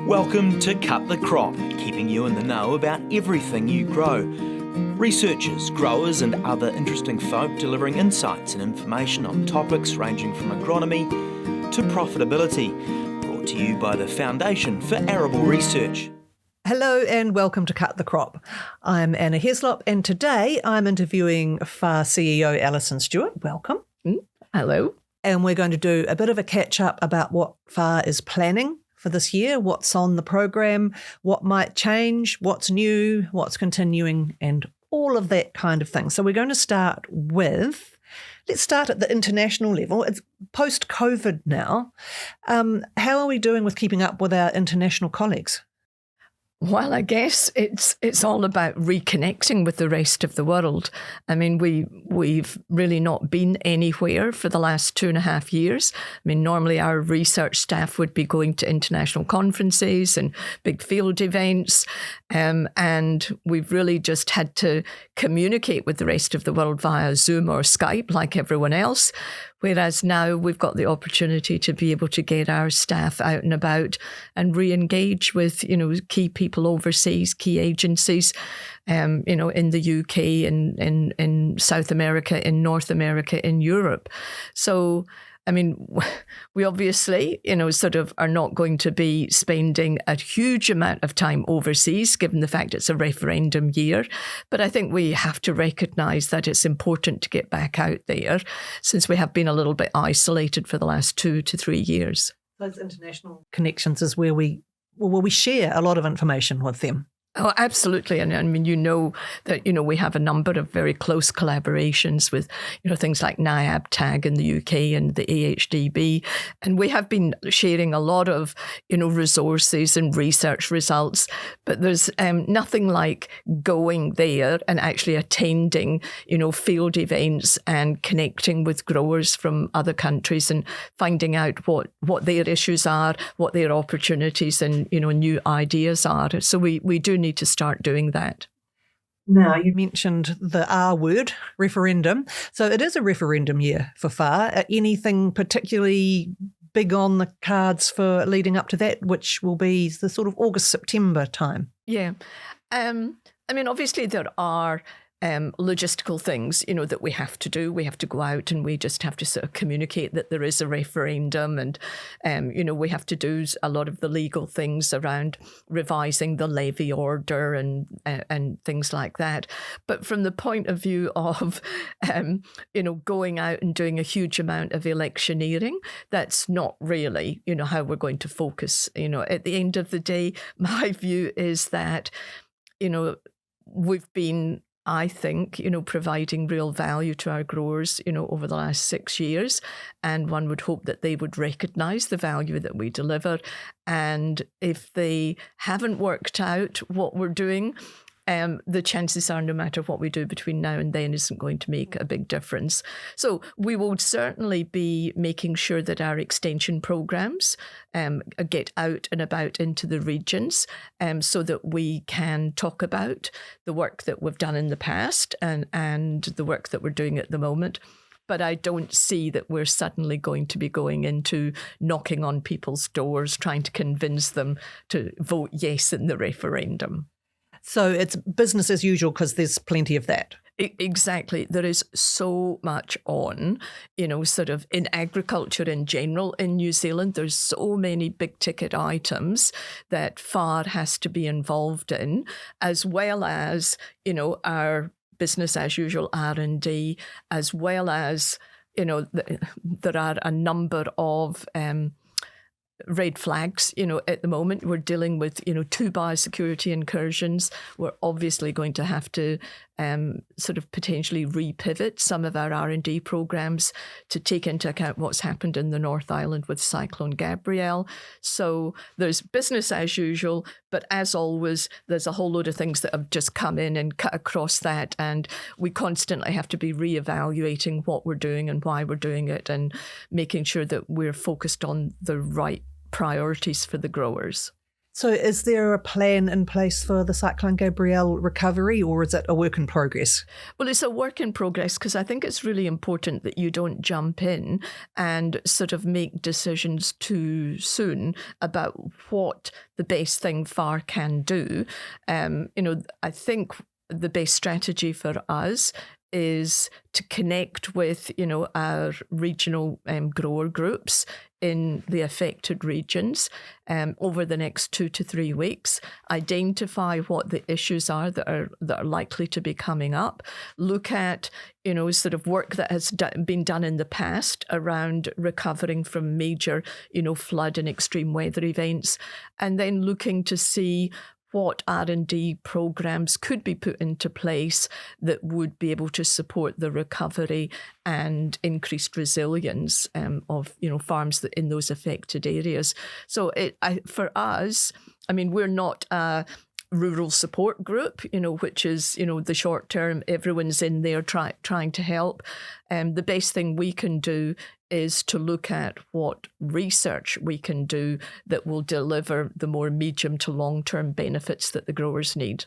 Welcome to Cut the Crop, keeping you in the know about everything you grow. Researchers, growers and other interesting folk delivering insights and information on topics ranging from agronomy to profitability. Brought to you by the Foundation for Arable Research. Hello and welcome to Cut the Crop. I'm Anna Heslop and today I'm interviewing FAR CEO Alison Stewart. Welcome. Hello. And we're going to do a bit of a catch up about what FAR is planning for this year, what's on the program, what might change, what's new, what's continuing, and all of that kind of thing. So we're going to start with, let's start at the international level. It's post-COVID now. How are we doing with keeping up with our international colleagues? Well, I guess it's all about reconnecting with the rest of the world. I mean, we've really not been anywhere for the last 2.5 years. I mean, normally our research staff would be going to international conferences and big field events, and we've really just had to communicate with the rest of the world via Zoom or Skype like everyone else. Whereas now we've got the opportunity to be able to get our staff out and about and re-engage with, key people overseas, key agencies, in the UK, in South America, in North America, in Europe. So, I mean, we obviously, sort of are not going to be spending a huge amount of time overseas, given the fact it's a referendum year. But I think we have to recognise that it's important to get back out there, since we have been a little bit isolated for the last 2 to 3 years. Those international connections is where we share a lot of information with them. Oh, absolutely. And I mean, that, we have a number of very close collaborations with, things like NIAB TAG in the UK and the AHDB. And we have been sharing a lot of, resources and research results. But there's nothing like going there and actually attending, field events and connecting with growers from other countries and finding out what their issues are, what their opportunities and, new ideas are. So we do need to start doing that. Now, you mentioned the R word, referendum. So it is a referendum year for FAR. Anything particularly big on the cards for leading up to that, which will be the sort of August, September time? Yeah. I mean, obviously there are logistical things, that we have to do. We have to go out and we just have to sort of communicate that there is a referendum and, we have to do a lot of the legal things around revising the levy order and things like that. But from the point of view of, going out and doing a huge amount of electioneering, that's not really, how we're going to focus. At the end of the day, my view is that, we've been, I think, providing real value to our growers, over the last 6 years. And one would hope that they would recognise the value that we deliver. And if they haven't worked out what we're doing, the chances are no matter what we do between now and then isn't going to make a big difference. So we will certainly be making sure that our extension programmes get out and about into the regions so that we can talk about the work that we've done in the past and the work that we're doing at the moment. But I don't see that we're suddenly going to be going into knocking on people's doors, trying to convince them to vote yes in the referendum. So it's business as usual because there's plenty of that. Exactly. There is so much on, sort of in agriculture in general in New Zealand. There's so many big ticket items that FAR has to be involved in, as well as, our business as usual R&D, as well as, there are a number of red flags, at the moment. We're dealing with, 2 biosecurity incursions. We're obviously going to have to sort of potentially repivot some of our R&D programs to take into account what's happened in the North Island with Cyclone Gabrielle. So there's business as usual, but as always, there's a whole load of things that have just come in and cut across that. And we constantly have to be reevaluating what we're doing and why we're doing it and making sure that we're focused on the right priorities for the growers. So is there a plan in place for the Cyclone Gabrielle recovery, or is it a work in progress? Well, it's a work in progress because I think it's really important that you don't jump in and sort of make decisions too soon about what the best thing FAR can do. I think the best strategy for us is to connect with, our regional grower groups in the affected regions over the next 2 to 3 weeks, identify what the issues are that are likely to be coming up, look at, sort of work that has been done in the past around recovering from major, flood and extreme weather events, and then looking to see what R&D programs could be put into place that would be able to support the recovery and increased resilience of farms in those affected areas. So for us, we're not a rural support group, which is, the short term, everyone's in there trying to help. The best thing we can do is to look at what research we can do that will deliver the more medium to long-term benefits that the growers need.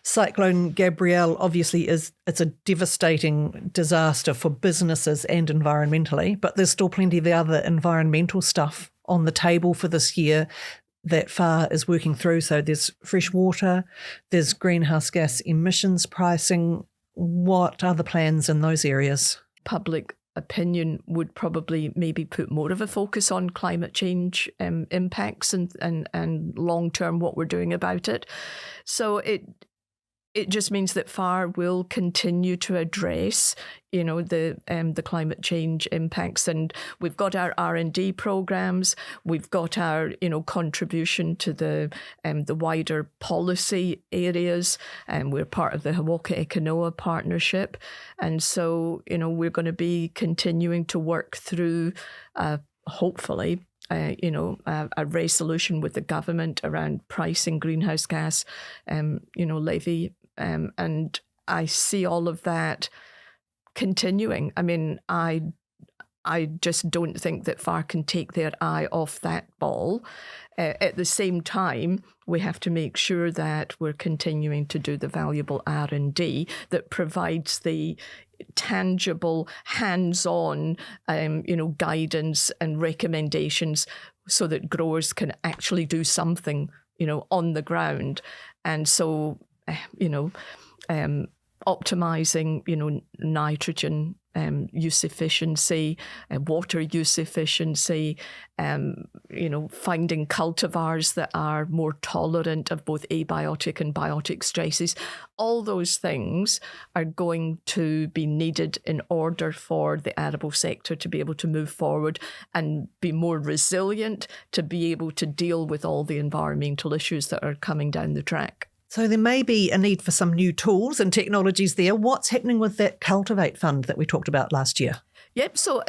Cyclone Gabrielle obviously it's a devastating disaster for businesses and environmentally, but there's still plenty of the other environmental stuff on the table for this year that FAR is working through. So there's fresh water, there's greenhouse gas emissions pricing. What are the plans in those areas? Public opinion would probably maybe put more of a focus on climate change impacts and long-term what we're doing about it. So it just means that FAR will continue to address, the climate change impacts. And we've got our R&D programs, we've got our, contribution to the wider policy areas, and we're part of the Hawaka-Ekanoa partnership. And so, we're going to be continuing to work through, hopefully, a resolution with the government around pricing greenhouse gas, levy. And I see all of that continuing. I just don't think that FAR can take their eye off that ball. At the same time, we have to make sure that we're continuing to do the valuable R&D that provides the tangible, hands-on, guidance and recommendations so that growers can actually do something, on the ground. And so, optimizing, nitrogen use efficiency, water use efficiency, finding cultivars that are more tolerant of both abiotic and biotic stresses. All those things are going to be needed in order for the arable sector to be able to move forward and be more resilient, to be able to deal with all the environmental issues that are coming down the track. So there may be a need for some new tools and technologies there. What's happening with that Cultivate Fund that we talked about last year? Yep. So,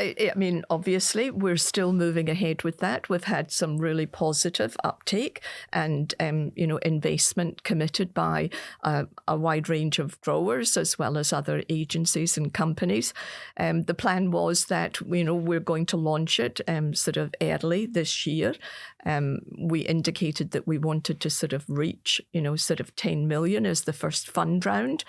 obviously, we're still moving ahead with that. We've had some really positive uptake and, investment committed by a wide range of growers as well as other agencies and companies. The plan was that, we're going to launch it sort of early this year. We indicated that we wanted to sort of reach, sort of 10 million as the first fund round,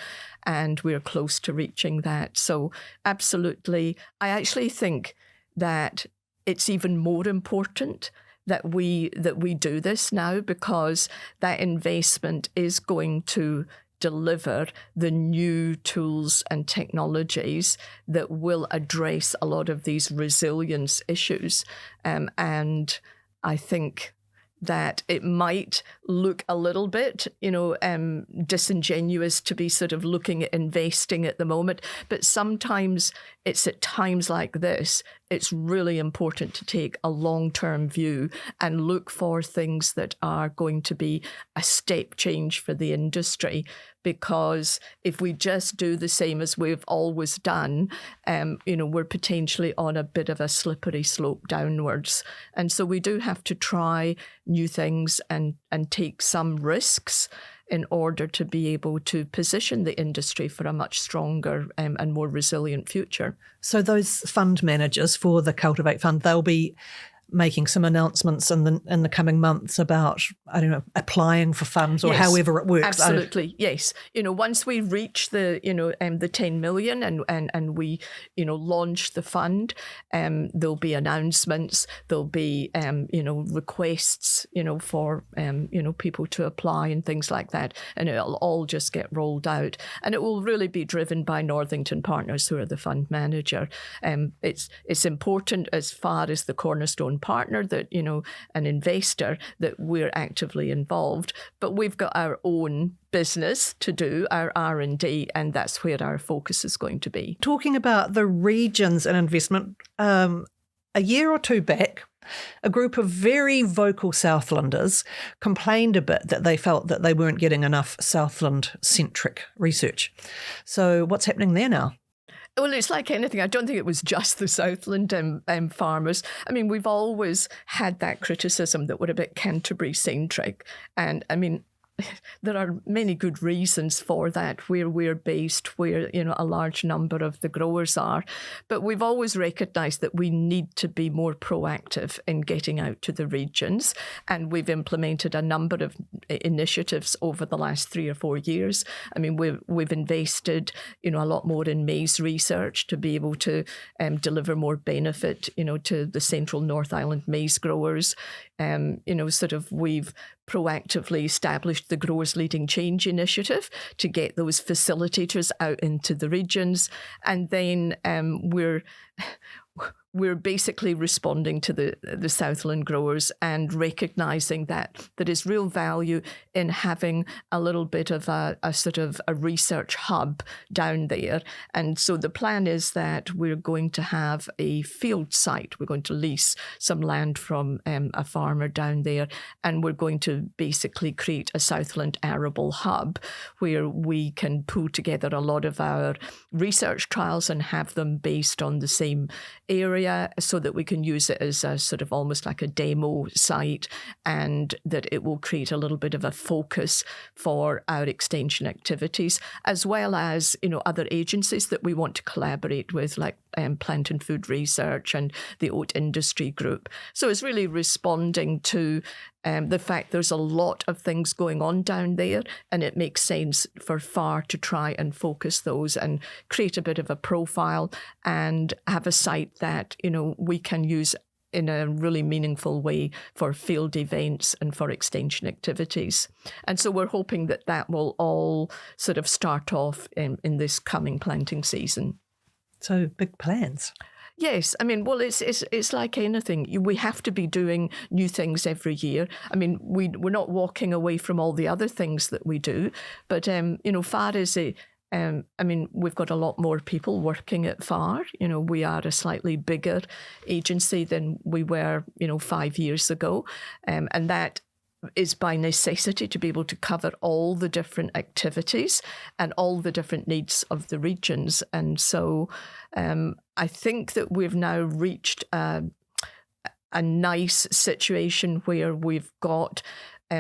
and we're close to reaching that. So absolutely, I actually think that it's even more important that we do this now, because that investment is going to deliver the new tools and technologies that will address a lot of these resilience issues. And I think that it might look a little bit, disingenuous to be sort of looking at investing at the moment. But sometimes it's at times like this, it's really important to take a long-term view and look for things that are going to be a step change for the industry. Because if we just do the same as we've always done, we're potentially on a bit of a slippery slope downwards. And so we do have to try new things and take some risks in order to be able to position the industry for a much stronger and more resilient future. So those fund managers for the Cultivate Fund, they'll be making some announcements in the coming months about, I don't know, applying for funds or however it works. Absolutely, yes. Once we reach the 10 million and we launch the fund, there'll be announcements. There'll be requests for people to apply and things like that, and it'll all just get rolled out, and it will really be driven by Northington Partners, who are the fund manager. It's important, as far as the cornerstone partner, that an investor, that we're actively involved, but we've got our own business to do, our R&D, and that's where our focus is going to be. Talking about the regions and investment, a year or two back, a group of very vocal Southlanders complained a bit that they felt that they weren't getting enough Southland-centric research. So what's happening there now? Well, it's like anything. I don't think it was just the Southland farmers. I mean, we've always had that criticism that we're a bit Canterbury-centric. And I mean, there are many good reasons for that, where we're based, where a large number of the growers are. But we've always recognised that we need to be more proactive in getting out to the regions, and we've implemented a number of initiatives over the last 3 or 4 years. I mean, we've invested a lot more in maize research to be able to deliver more benefit to the Central North Island maize growers. We've proactively established the Growers Leading Change initiative to get those facilitators out into the regions. And then we're basically responding to the Southland growers and recognising that there is real value in having a little bit of a sort of a research hub down there. And so the plan is that we're going to have a field site. We're going to lease some land from a farmer down there, and we're going to basically create a Southland Arable hub where we can pull together a lot of our research trials and have them based on the same area, so that we can use it as a sort of almost like a demo site, and that it will create a little bit of a focus for our extension activities, as well as other agencies that we want to collaborate with, like Plant and Food Research and the Oat Industry Group. So it's really responding to the fact there's a lot of things going on down there, and it makes sense for FAR to try and focus those and create a bit of a profile and have a site that we can use in a really meaningful way for field events and for extension activities. And so we're hoping that that will all sort of start off in this coming planting season. So big plans. Yes, I mean, well, it's like anything. We have to be doing new things every year. I mean, we're not walking away from all the other things that we do, but FAR is we've got a lot more people working at FAR. We are a slightly bigger agency than we were, 5 years ago, and that is by necessity to be able to cover all the different activities and all the different needs of the regions. And so I think that we've now reached a nice situation where we've got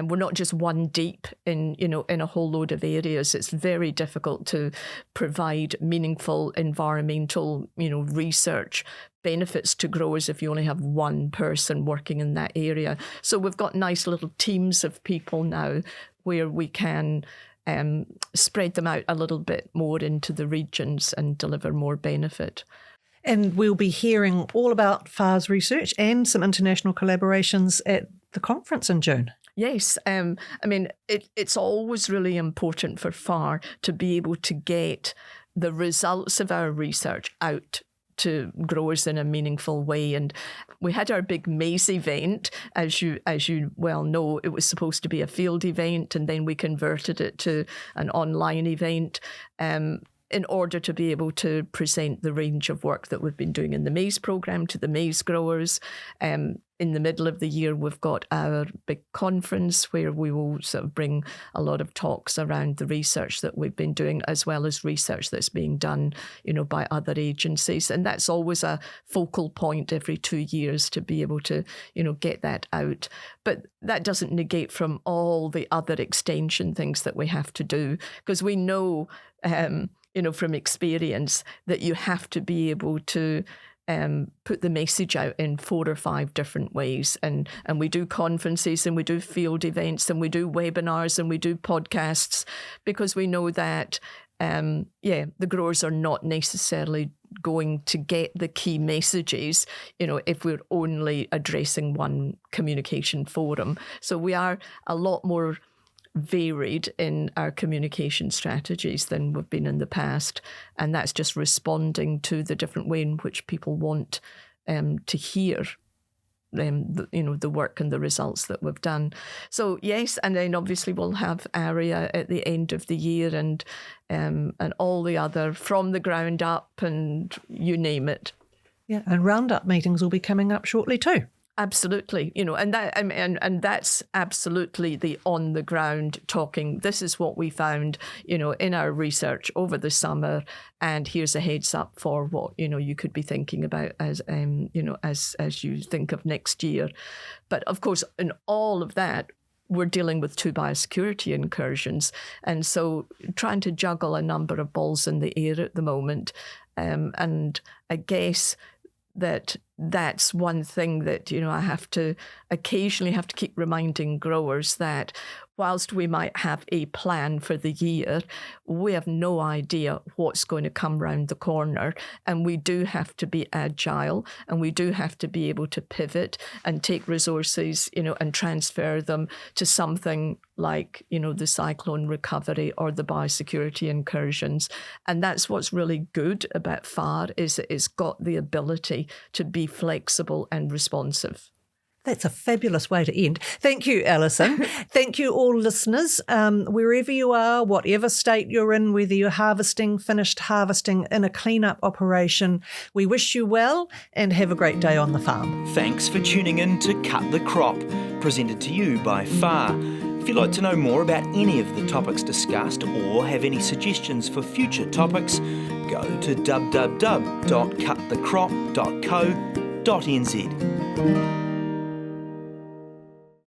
we're not just one deep in a whole load of areas. It's very difficult to provide meaningful environmental, research benefits to growers if you only have one person working in that area. So we've got nice little teams of people now where we can spread them out a little bit more into the regions and deliver more benefit. And we'll be hearing all about FAR's research and some international collaborations at the conference in June. Yes, it's always really important for FAR to be able to get the results of our research out to growers in a meaningful way. And we had our big maize event, as you well know. It was supposed to be a field event, and then we converted it to an online event in order to be able to present the range of work that we've been doing in the maize programme to the maize growers. In the middle of the year, we've got our big conference where we will sort of bring a lot of talks around the research that we've been doing, as well as research that's being done, by other agencies. And that's always a focal point every 2 years to be able to, get that out. But that doesn't negate from all the other extension things that we have to do, because we know, from experience that you have to be able to put the message out in 4 or 5 different ways. And we do conferences and we do field events and we do webinars and we do podcasts, because we know that, the growers are not necessarily going to get the key messages, if we're only addressing one communication forum. So we are a lot more varied in our communication strategies than we've been in the past. And that's just responding to the different way in which people want to hear the work and the results that we've done. So yes, and then obviously we'll have ARIA at the end of the year and all the other from the ground up and you name it. Yeah, and roundup meetings will be coming up shortly too. Absolutely, and that and that's absolutely the on the ground talking. This is what we found, in our research over the summer, and here's a heads up for what you could be thinking about as as you think of next year. But of course, in all of that, we're dealing with 2 biosecurity incursions, and so trying to juggle a number of balls in the air at the moment, and I guess that's one thing that I occasionally have to keep reminding growers that whilst we might have a plan for the year, we have no idea what's going to come round the corner, and we do have to be agile, and we do have to be able to pivot and take resources and transfer them to something like the cyclone recovery or the biosecurity incursions. And that's what's really good about FAR, is that it's got the ability to be flexible and responsive. That's a fabulous way to end. Thank you, Alison. Thank you, all listeners. Wherever you are, whatever state you're in, whether you're finished harvesting, in a cleanup operation, we wish you well and have a great day on the farm. Thanks for tuning in to Cut the Crop, presented to you by FAR. If you'd like to know more about any of the topics discussed or have any suggestions for future topics, go to www.cutthecrop.co.nz.